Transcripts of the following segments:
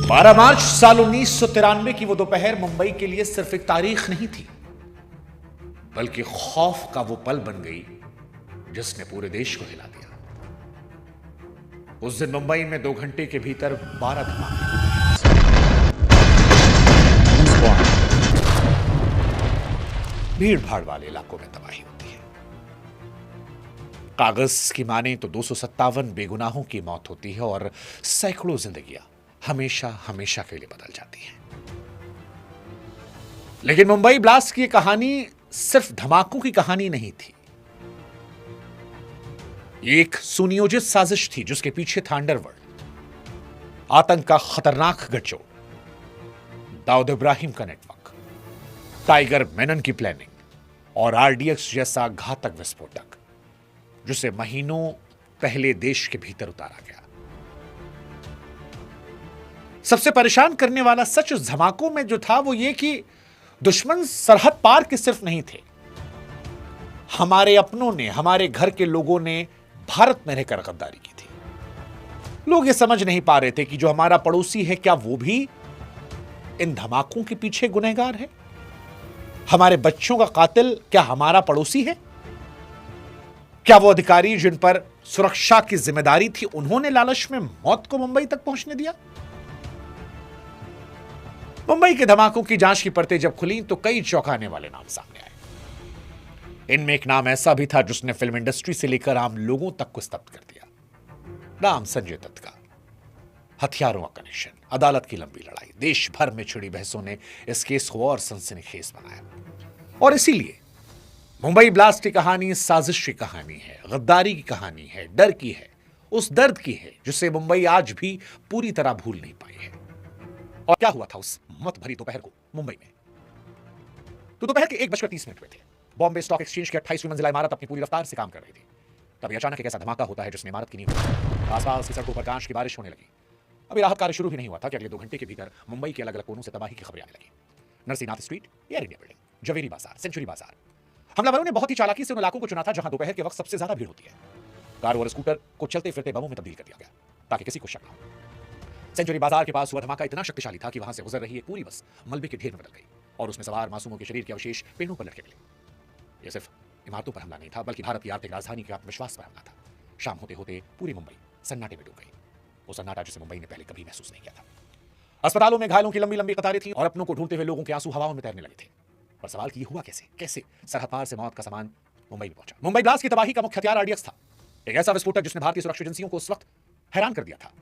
12 मार्च साल 1993 की वो दोपहर मुंबई के लिए सिर्फ एक तारीख नहीं थी, बल्कि खौफ का वो पल बन गई जिसने पूरे देश को हिला दिया। उस दिन मुंबई में 2 घंटे के भीतर 12 धमाके। भीड़ भाड़ वाले इलाकों में तबाही होती है। कागज की माने तो 257 बेगुनाहों की मौत होती है और सैकड़ों जिंदगियां हमेशा हमेशा के लिए बदल जाती हैं। लेकिन मुंबई ब्लास्ट की कहानी सिर्फ धमाकों की कहानी नहीं थी। ये एक सुनियोजित साजिश थी जिसके पीछे था अंडरवर्ल्ड, आतंक का खतरनाक गठजोड़, दाऊद इब्राहिम का नेटवर्क, टाइगर मेनन की प्लानिंग और आरडीएक्स जैसा घातक विस्फोटक जिसे महीनों पहले देश के भीतर उतारा गया। सबसे परेशान करने वाला सच उस धमाकों में जो था वो ये कि दुश्मन सरहद पार के सिर्फ नहीं थे, हमारे अपनों ने, हमारे घर के लोगों ने भारत में रहकर गद्दारी की थी। लोग ये समझ नहीं पा रहे थे कि जो हमारा पड़ोसी है क्या वो भी इन धमाकों के पीछे गुनहगार है? हमारे बच्चों का कातिल क्या हमारा पड़ोसी है? क्या वो अधिकारी जिन पर सुरक्षा की जिम्मेदारी थी उन्होंने लालच में मौत को मुंबई तक पहुंचने दिया? मुंबई के धमाकों की जांच की परतें जब खुली तो कई चौंकाने वाले नाम सामने आए। इनमें एक नाम ऐसा भी था जिसने फिल्म इंडस्ट्री से लेकर आम लोगों तक को स्तब्ध कर दिया। नाम संजय दत्त का। हथियारों का कनेक्शन, अदालत की लंबी लड़ाई, देश भर में छिड़ी बहसों ने इस केस को और सनसनीखेज बनाया। और इसीलिए मुंबई ब्लास्ट की कहानी साजिश की कहानी है, गद्दारी की कहानी है, डर की है, उस दर्द की है जिसे मुंबई आज भी पूरी तरह भूल नहीं पाई है। और क्या हुआ था उस मत भरी दोपहर को मुंबई में? तो दोपहर के 1:30 पे थे। बॉम्बे स्टॉक एक्सचेंज की 28वीं मंजिला इमारत अपनी पूरी रफ्तार से काम कर रही थी। तभी अचानक एक ऐसा धमाका होता है जिसने इमारत की नींव तोड़ी। आसपास की सड़कों पर कांच की बारिश होने लगी। अभी राहत कार्य शुरू भी नहीं हुआ था कि अगले 2 घंटे के भीतर मुंबई के अलग अलग कोनों से तबाही की खबरें आने लगी। Narsinghnath Street, Air India Building, Zaveri Bazaar, Century बाजार। हमलावरों ने बहुत ही चालाकी से उन इलाकों को चुना था जहां दोपहर के वक्त सबसे ज्यादा भीड़ होती है। कार और स्कूटर को चलते फिरते बमों में तब्दील कर दिया गया ताकि किसी को शक न हो। सेंचुरी बाजार के पास हुआ धमाका इतना शक्तिशाली था कि वहां से गुजर रही एक पूरी बस मलबे के ढेर में बदल गई और उसमें सवार मासूमों के शरीर के अवशेष पेड़ों पर लटके मिले। यह सिर्फ इमारतों पर हमला नहीं था, बल्कि भारत की आर्थिक राजधानी के आत्मविश्वास पर हमला था। शाम होते होते पूरी मुंबई सन्नाटे में डूब गई, वो सन्नाटा जिसे मुंबई ने पहले कभी महसूस नहीं किया था। अस्पतालों में घायलों की लंबी लंबी कतारें थीं और अपनों को ढूंढते हुए लोगों के आंसू हवाओं में तैरने लगे थे। और सवाल कि हुआ कैसे सरहद पार से मौत का सामान मुंबई में पहुंचा? मुंबई ब्लास्ट की तबाही का मुख्य हथियार आरडीएक्स था, एक ऐसा विस्फोटक जिसने भारतीय सुरक्षा एजेंसियों को उस वक्त हैरान कर दिया था।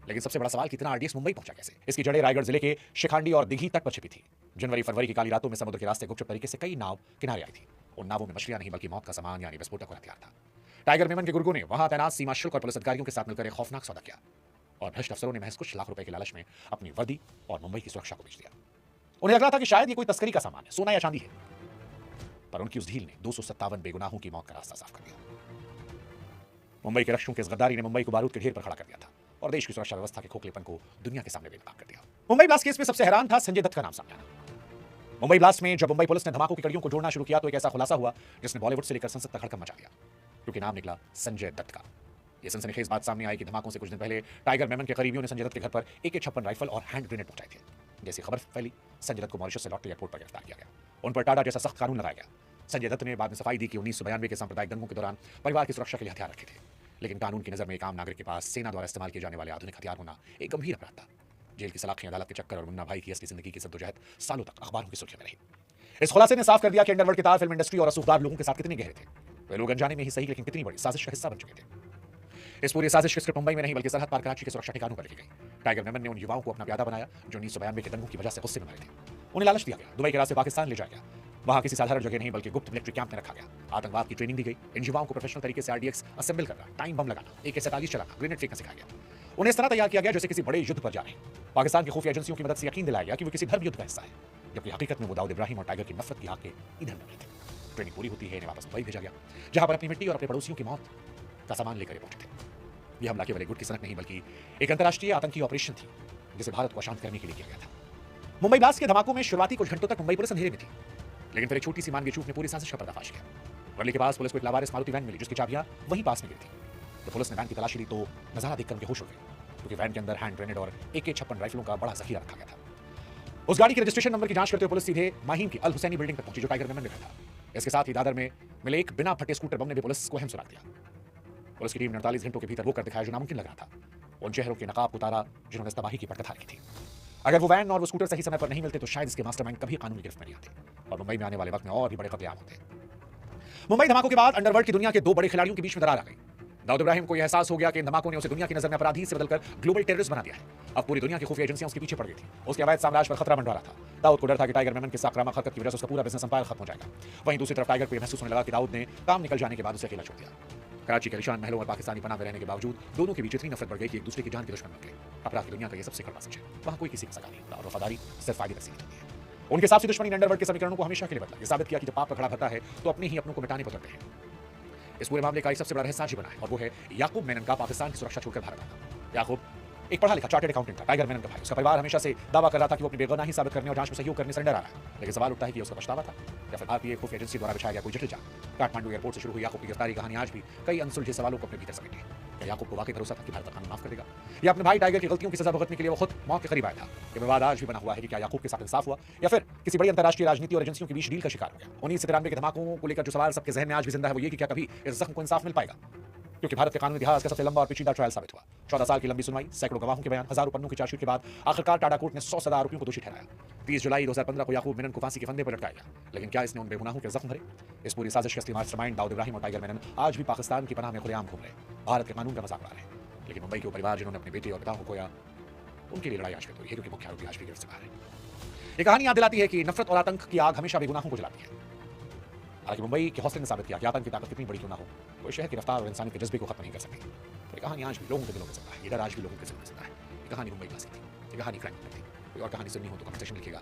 लेकिन सबसे बड़ा सवाल, कितना आरडीएक्स मुंबई पहुंचा कैसे? इसकी जड़ें रायगढ़ जिले के शिखांडी और दिघी तट पर छिपी थी। जनवरी फरवरी की काली रातों में समुद्र के रास्ते गुपचुप तरीके से कई नाव किनारे आई थी। उन नावों में मछलियां नहीं बल्कि मौत का सामान यानी विस्फोटक और हथियार था। टाइगर मेमन के गुर्गों ने वहां तैनात सीमा शुल्क और पुलिस अधिकारियों के साथ मिलकर एक खौफनाक सौदा किया और भ्रष्ट अफसरों ने महज कुछ लाख रुपए के लालच में अपनी वर्दी और मुंबई की सुरक्षा को बेच दिया। उन्हें लग रहा था कि शायद ये कोई तस्करी का सामान है, सोना या चांदी है, पर उनकी उस ढील ने 257 बेगुनाहों की मौत का रास्ता साफ कर दिया। मुंबई के रक्षकों की इस गद्दारी ने मुंबई को बारूद के ढेर पर खड़ा कर दिया था और देश की सुरक्षा व्यवस्था के खोखलेपन को दुनिया के सामने बेनकाब कर दिया। मुंबई ब्लास्ट केस में सबसे हैरान था संजय दत्त का नाम सामने आना। मुंबई ब्लास्ट में जब मुंबई पुलिस ने धमाकों की कड़ियों को जोड़ना शुरू किया तो एक ऐसा खुलासा हुआ जिसने बॉलीवुड से लेकर संसद तक हड़कंप मचा दिया, क्योंकि नाम निकला संजय दत्त का। यह सनसनीखेज बात सामने आई कि धमाकों से कुछ दिन पहले टाइगर मेमन के करीबियों ने संजय दत्त के घर पर AK-56 राइफल और हैंड ग्रेनेड पहुंचाए थे। जैसी खबर फैली, संजय दत्त को मॉरिशस से लौटते एयरपोर्ट पर गिरफ्तार किया गया। उन पर टाटा जैसा सख्त कानून लगाया गया। संजय दत्त ने बाद में सफाई दी कि 1992 के सांप्रदायिक दंगों के दौरान परिवार की सुरक्षा के लिए हथियार रखे थे। लेकिन कानून की नजर में एक आम नागरिक के पास सेना द्वारा इस्तेमाल किए जाने वाले आधुनिक हथियार होना एक गंभीर अपराध था। जेल की सलाखें, अदालत के चक्कर और मुन्ना भाई की असली जिंदगी की जद्दोजहद सालों तक अखबारों की सुर्खियों में रही। इस खुलासे ने साफ कर दिया कि अंडरवर्ल्ड के तार फिल्म इंडस्ट्री और रसूखदार लोगों के साथ कितने गहरे थे। वे लोग अनजाने में ही सही लेकिन कितनी बड़ी साजिश का हिस्सा बन चुके थे। इस पूरी साजिश की स्क्रिप्ट मुंबई में नहीं बल्कि सरहद पार कराची के सुरक्षा ठिकानों पर लिखी गई। टाइगर मेमन ने उन युवाओं को अपना प्यादा बनाया जो 1992 के दंगों की वजह से गुस्से में मरे थे। उन्हें लालच दिया गया, दुबई के रास्ते पाकिस्तान ले जाया गया। वहां किसी साधारण जगह नहीं बल्कि गुप्त मिलिट्री कैंप में रखा गया। आतंकवाद की ट्रेनिंग दी गई। इन युवाओं को प्रोफेशनल तरीके से आरडीएक्स असेंबल करना, टाइम बम लगाना, AK-47 चलाना, ग्रेनेड फेंकना सिखाया गया। उन्हें इस तरह तैयार किया गया जैसे किसी बड़े युद्ध पर जा रहे हैं। पाकिस्तान की खुफिया एजेंसियों की मदद से यकीन दिलाया गया कि वो किसी धर्म युद्ध का हिस्सा है, जबकि हकीकत में वो दाऊद इब्राहिम और टाइगर की नफरत की आग के ईंधन में थे। ट्रेनिंग पूरी होती है, इन्हें वापस मुंबई भेजा गया, जहां पर अपनी मिट्टी और अपने पड़ोसियों की मौत का सामान लेकर पहुंचे थे। यह हमला केवल एक गुट की सनक नहीं बल्कि एक अंतर्राष्ट्रीय आतंकी ऑपरेशन थी जिसे भारत को अशांत करने के लिए किया गया था। मुंबई ब्लास्ट के धमाकों में शुरुआती कुछ घंटों तक मुंबई पुलिस अंधेरे में थी, लेकिन फिर एक छोटी सी मानवीय चूक ने पूरी साजिश का पर्दाफाश किया। वर्ली के पास पुलिस को एक लावारिस मारुति वैन मिली जिसकी चाबियां वहीं पास में गिरी थी। तो पुलिस ने वैन की तलाशी ली तो नजारा देखकर उनके होश उड़ गए, क्योंकि वैन के अंदर हैंड ग्रेनेड और AK-56 राइफलों का बड़ा जखीरा रखा गया था। उस गाड़ी के रजिस्ट्रेशन नंबर की जांच करते हुए पुलिस सीधे माहिम की अल हुसैनी बिल्डिंग तक पहुंची, जो टाइगर मेमन में था। इसके साथ ही दादर में मिले एक बिना फटे स्कूटर बम ने भी पुलिस को अहम सुराग दिया। पुलिस की टीम ने 48 घंटों के भीतर वो कर दिखाया जो नामुमकिन लग रहा था। उन चेहरों के नकाब उतारा जिन्होंने इस तबाही की पटकथा की थी। अगर वो वैन और वो स्कूटर सही समय पर नहीं मिलते तो शायद इसके मास्टरमाइंड कभी कानूनी गिरफ्त में नहीं आते और मुंबई में आने वाले वक्त में और भी बड़े कत्लेआम होते। मुंबई धमाकों के बाद अंडरवर्ल्ड की दुनिया के दो बड़े खिलाड़ियों के बीच में दरार आ गई। दाऊद इब्राहिम को यह एहसास हो गया कि इन धमाकों ने उसे दुनिया की नजर में अपराधी से बदलकर ग्लोबल टेररिस्ट बना दिया है। अब पूरी दुनिया की खुफिया एजेंसियां उसके पीछे पड़ गई थी। उसके अवैध साम्राज्य पर खतरा मंडरा रहा था। दाऊद को डर था कि टाइगर मेमन की आक्रामक हरकत की वजह से उसका पूरा बिजनेस एम्पायर खत्म हो जाएगा। वहीं दूसरी तरफ टाइगर को यह महसूस होने लगा कि दाऊद ने काम निकल जाने के बाद उसे अकेला छोड़ दिया। कराची के आलीशान महलों और पाकिस्तानी पनाह में रहने के बावजूद दोनों के बीच इतनी नफरत बढ़ गई कि एक दूसरे की जान के दुश्मन बन गए। अपराध की दुनिया का यह सबसे कड़वा सच है। वहां कोई किसी का सगा नहीं और वफादारी सिर्फ फायदे तक सीमित होती है। उनके हिसाब से दुश्मनी ने अंडरवर्ल्ड के समीकरणों को हमेशा के लिए बदला। ये साबित किया कि जब पाप का खड़ा भरता है तो अपने ही अपनों को मिटाने पड़ते हैं। इस पूरे मामले का एक सबसे बड़ा रहस्य बना है और वो है याकूब मेनन का पाकिस्तान की सुरक्षा छोड़कर भारत आना। याकूब एक पढ़ा लिखा चार्टर्ड अकाउंटेंट था। टाइगर मेनन का भाई। उसका परिवार हमेशा से दावा कर रहा था कि वो अपनी बेगुनाही साबित करने और जांच में सहयोग करने सरेंडर आ रहा है। लेकिन सवाल उठता है कि उसका पछतावा था या फिर भारतीय खुफिया एजेंसी द्वारा बिछाया गया कोई जटिल जाल। काठमांडू एयरपोर्ट से शुरू हुई याकूब की गिरफ्तारी कहानी आज भी कई अनसुलझे सवालों को अपने भीतर समेटे। क्या याकूब को वाकई भरोसा था कि भारत कानून माफ कर देगा या अपने भाई टाइगर की गलतियों की सजा भुगतने के लिए वो खुद मौत के करीब आया था? ये विवाद आज भी बना हुआ है कि क्या याकूब के साथ इंसाफ हुआ या फिर किसी बड़ी अंतर्राष्ट्रीय राजनीति और एजेंसियों के बीच डील का शिकार हो गया। 1993 के धमाकों को लेकर जो सवाल सबके जहन में आज भी जिंदा है वो ये कि क्या कभी इस जख्म को इंसाफ मिल पाएगा, क्योंकि भारत के कानूनी इतिहास का सबसे लंबा और पेचीदा ट्रायल साबित हुआ। 14 साल की लंबी सुनवाई, सैकड़ों गवाहों के बयान, हजारों पन्नों की चार्जशीट के बाद आखिरकार टाडा कोर्ट ने 100 सजा आरोपियों को दोषी ठहराया। 30 जुलाई 2015 को याकूब मेनन को फांसी के फंदे पर लटकाया गया। लेकिन क्या इसने उन बेगुनाहों के जख्म भरे? इस पूरी साजिश के असली मास्टरमाइंड दाऊद इब्राहिम और टाइगर मेनन आज भी पाकिस्तान की पनाह में खुलेआम घूम रहे, भारत के कानून का मजाक उड़ा रहे हैं। लेकिन मुंबई के वो परिवार जिन्होंने अपने बेटे और पिता को खोया, उनके लिए लड़ाई आज भी है, क्योंकि मुख्य आरोपी आज भी गिरफ्त से बाहर है। ये कहानी याद दिलाती है कि नफरत और आतंक की आग हमेशा बेगुनाहों को जलाती है। हालांकि मुंबई के हौसले ने साबित किया कि आतंक की ताकत कितनी बड़ी क्यों ना हो, कोई शहर की रफ्तार और इंसानी के जज्बे को खत्म नहीं कर सकती। ये कहानी आज भी लोगों के दिलों में जिंदा है। ये डर आज भी लोगों के दिलों में जिंदा है। ये कहानी मुंबई का थी, ये कहानी फ्रैंकलिन की थी। कोई और कहानी सुननी हो तो कमेंट सेक्शन में लिखिएगा।